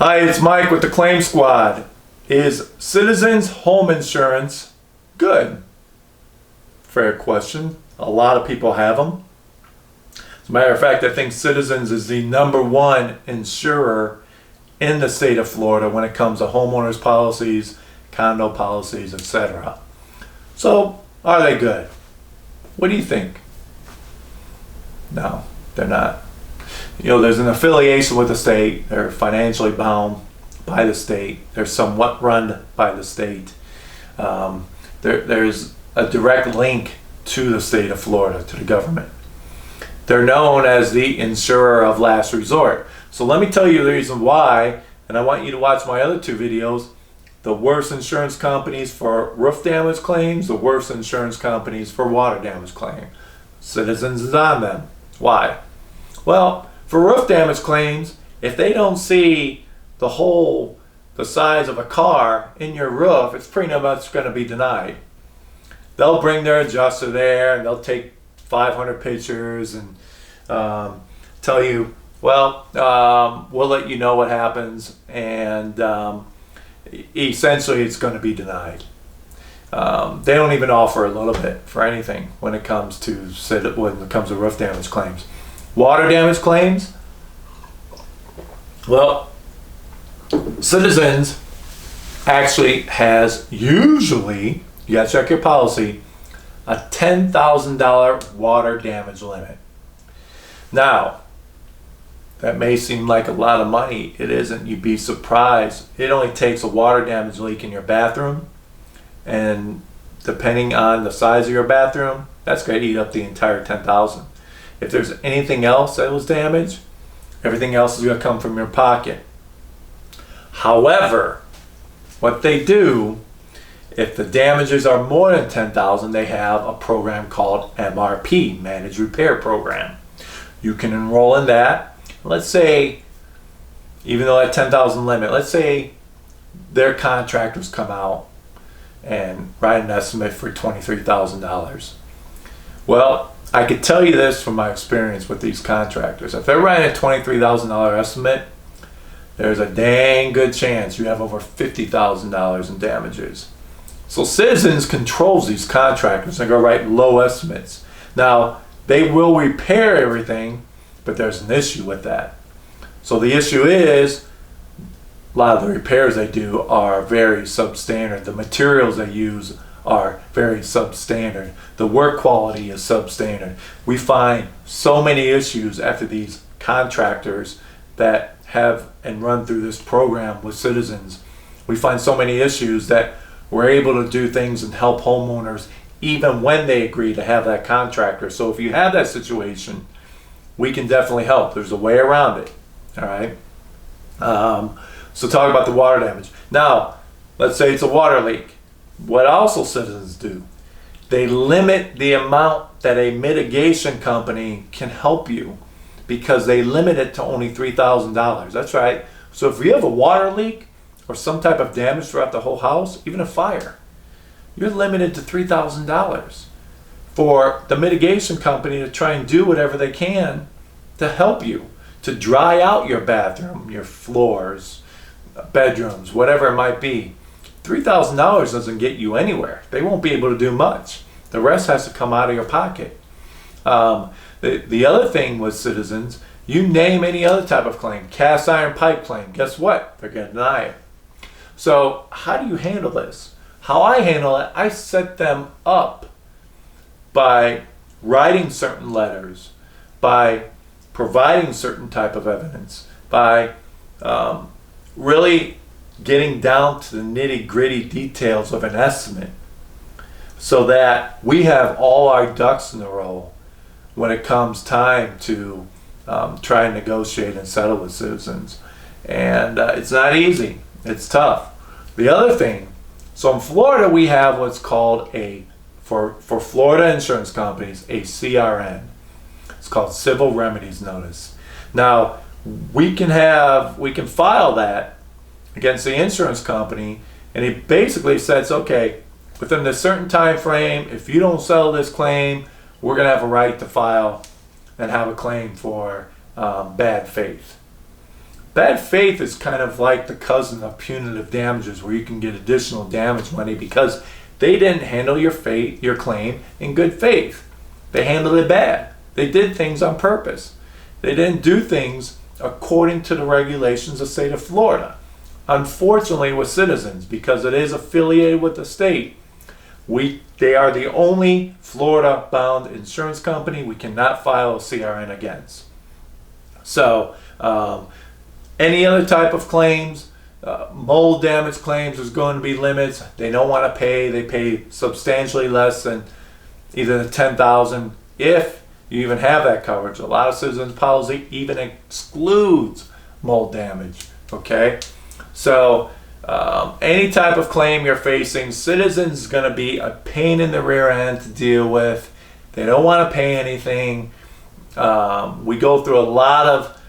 Hi, it's Mike with the Claim Squad. Is Citizens home insurance good? Fair question. A lot of people have them. As a matter of fact, I think Citizens is the #1 insurer in the state of Florida when it comes to homeowners policies, condo policies, etc. So, are they good? What do you think? No, they're not. There's an affiliation with the state. They're financially bound by the state. They're somewhat run by the state. There's a direct link to the state of Florida, to the government. They're known as the insurer of last resort. So let me tell you the reason why, and I want you to watch my other two videos. The worst insurance companies for roof damage claims, the worst insurance companies for water damage claims. Citizens is on them. Why? Well, for roof damage claims, if they don't see the size of a car in your roof, it's pretty much going to be denied. They'll bring their adjuster there and they'll take 500 pictures and tell you, well, we'll let you know what happens, and essentially it's going to be denied. They don't even offer a little bit for anything when it comes to roof damage claims. Water damage claims, well, Citizens actually has usually, you gotta check your policy, a $10,000 water damage limit. Now, that may seem like a lot of money. It isn't. You'd be surprised. It only takes a water damage leak in your bathroom, and depending on the size of your bathroom, that's going to eat up the entire $10,000. If there's anything else that was damaged, everything else is going to come from your pocket. However, what they do, if the damages are more than $10,000, they have a program called MRP, Managed Repair Program. You can enroll in that. Let's say, even though that $10,000 limit, let's say their contractors come out and write an estimate for $23,000. Well, I could tell you this from my experience with these contractors. If they're writing a $23,000 estimate, there's a dang good chance you have over $50,000 in damages. So Citizens controls these contractors and go write low estimates. Now, they will repair everything, but there's an issue with that. So the issue is, a lot of the repairs they do are very substandard. The materials they use are very substandard. The work quality is substandard. We find so many issues after these contractors that have and run through this program with Citizens. We find so many issues that we're able to do things and help homeowners even when they agree to have that contractor. So if you have that situation, we can definitely help. There's a way around it. All right. So talk about the water damage. Now, let's say it's a water leak. What also Citizens do, they limit the amount that a mitigation company can help you, because they limit it to only $3,000. That's right. So if you have a water leak or some type of damage throughout the whole house, even a fire, you're limited to $3,000 for the mitigation company to try and do whatever they can to help you, to dry out your bathroom, your floors, bedrooms, whatever it might be. $3,000 doesn't get you anywhere. They won't be able to do much. The rest has to come out of your pocket. The other thing with Citizens, you name any other type of claim, cast iron pipe claim, guess what? They're going to deny it. So how do you handle this? How I handle it, I set them up by writing certain letters, by providing certain type of evidence, by really getting down to the nitty-gritty details of an estimate, so that we have all our ducks in a row when it comes time to try and negotiate and settle with Citizens. And it's not easy. It's tough. The other thing, so in Florida we have what's called for Florida insurance companies, a CRN. It's called Civil Remedies Notice. Now, we can file that against the insurance company, and it basically says, okay, within this certain time frame, if you don't settle this claim, we're going to have a right to file and have a claim for bad faith. Bad faith is kind of like the cousin of punitive damages, where you can get additional damage money because they didn't handle your claim in good faith. They handled it bad. They did things on purpose. They didn't do things according to the regulations of the state of Florida. Unfortunately, with Citizens, because it is affiliated with the state, they are the only Florida-bound insurance company we cannot file a CRN against. So, any other type of claims, mold damage claims, there's going to be limits. They don't want to pay. They pay substantially less than either the $10,000 if you even have that coverage. A lot of Citizens policy even excludes mold damage. Okay, so any type of claim you're facing, Citizens is going to be a pain in the rear end to deal with. They don't want to pay anything. We go through a lot of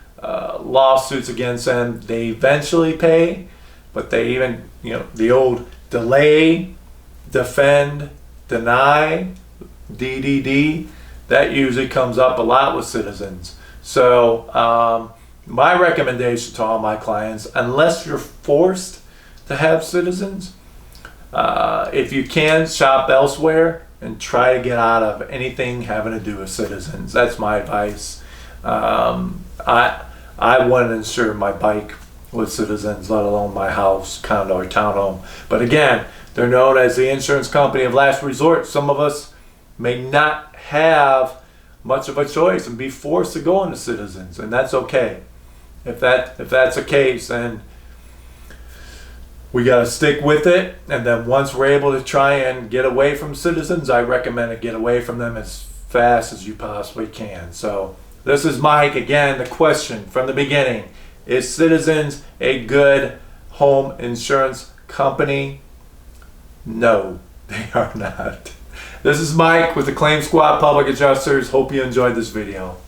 lawsuits against them. They eventually pay, but they even, the old delay, defend, deny, DDD, that usually comes up a lot with Citizens. So my recommendation to all my clients, unless you're forced to have Citizens, if you can, shop elsewhere and try to get out of anything having to do with Citizens. That's my advice. I wouldn't insure my bike with Citizens, let alone my house, condo, or townhome. But again, they're known as the insurance company of last resort. Some of us may not have much of a choice and be forced to go into Citizens, and that's okay. If that's the case, then we got to stick with it. And then once we're able to try and get away from Citizens, I recommend to get away from them as fast as you possibly can. So this is Mike. Again, the question from the beginning: is Citizens a good home insurance company? No, they are not. This is Mike with the Claim Squad Public Adjusters. Hope you enjoyed this video.